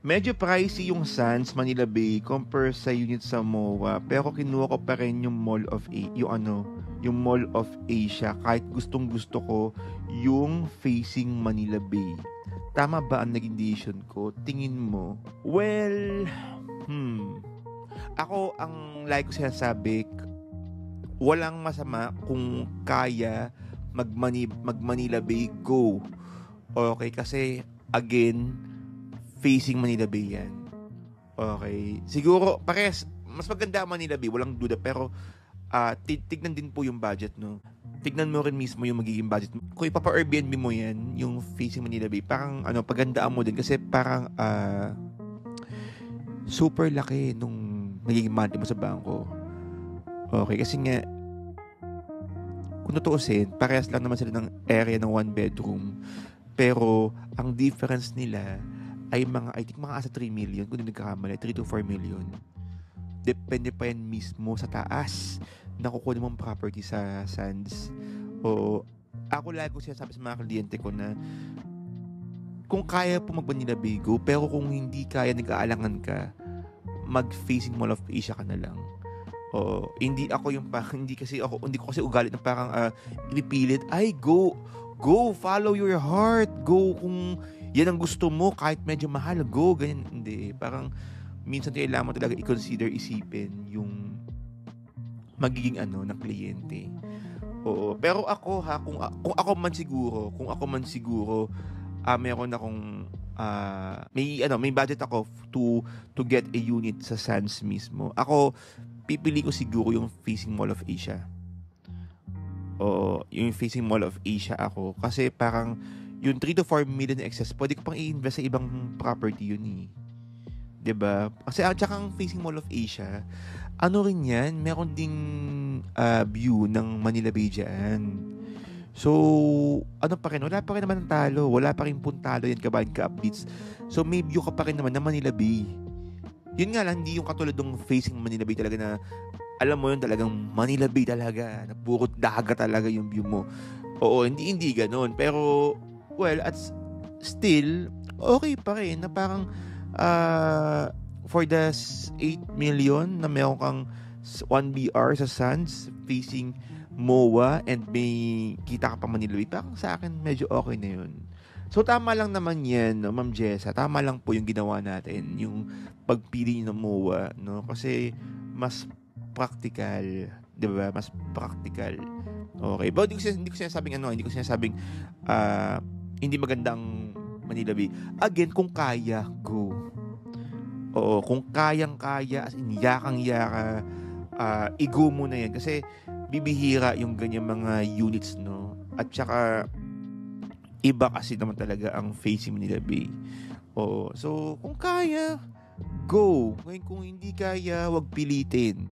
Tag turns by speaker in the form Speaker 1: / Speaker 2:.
Speaker 1: Medyo pricey yung Sands Manila Bay compare sa unit sa MOA, pero kinuha ko pa rin yung yung Mall of Asia kahit gustong-gusto ko yung facing Manila Bay. Tama ba ang naging decision ko? Tingin mo? Well, ako ang like ko sinasabi, walang masama kung kaya mag Manila Bay, go. Okay, kasi again, facing Manila Bay yan. Okay. Siguro, pares, mas maganda ang Manila Bay, walang duda. Pero, tignan din po yung budget, no? Tignan mo rin mismo yung magiging budget mo. Kung ipapa-Airbnb mo yan, yung facing Manila Bay, parang, pagandaan mo din. Kasi parang, super laki nung magiging monthly mo sa bangko. Okay, kasi nga, kung tutuusin, parehas lang naman sila ng area ng one bedroom. Pero, ang difference nila, ay I think mga asa 3 million, kung hindi nagkakamali, 3 to 4 million. Depende pa yan mismo sa taas na kukunin mong property sa Sands. O, ako lagi ko sinasabi sa mga kliyente ko na kung kaya po mag-Manila Bay, go. Pero kung hindi kaya, nag-aalangan ka, mag-facing Mall of Asia ka na lang. O, hindi ako yung parang, hindi ko kasi ugali na parang inipilit, ay, go, follow your heart, go kung yan ang gusto mo, kahit medyo mahal, go, ganyan. Hindi, parang minsan kailangan mo talaga i-consider, isipin yung magiging ng kliyente. Oo, pero ako kung ako man siguro, meron akong may budget ako to get a unit sa Sands mismo. Ako pipili ko siguro yung facing Mall of Asia. Oo, yung facing Mall of Asia ako kasi parang yung 3 to 4 million excess, pwede ko pang i-invest sa ibang property yun eh. 'Di ba? Kasi tsaka ang facing Mall of Asia, rin yan, meron ding view ng Manila Bay dyan. So, pa rin, wala pa rin naman ang talo. Wala pa rin puntalo yan kabahan ka-updates. So, may view ka pa rin naman ng Manila Bay. Yun nga lang, hindi yung katulad ng facing Manila Bay talaga na, alam mo yun, talagang Manila Bay talaga, na puro dagat talaga yung view mo. Oo, hindi ganun. Pero, well, at still, okay pa rin na parang for the 8 million na meron kang 1 BR sa Sands facing MOA and may kita ka pa Manila Bay, parang sa akin medyo okay na yun. So tama lang naman yan, no, Ma'am Jessa, tama lang po yung ginawa natin, yung pagpili ng MOA, no? Kasi mas practical, 'di ba? Mas practical. Okay. But hindi ko sinasabing hindi magandang Manila Bay. Again, kung kaya, go. Oo, kung kayang-kaya, as in, yakang-yaka, i-go mo na yan. Kasi, bibihira yung ganyan mga units, no? At saka, iba kasi naman talaga ang facing Manila Bay. Oo, so, kung kaya, go. Ngayon, kung hindi kaya, wag pilitin.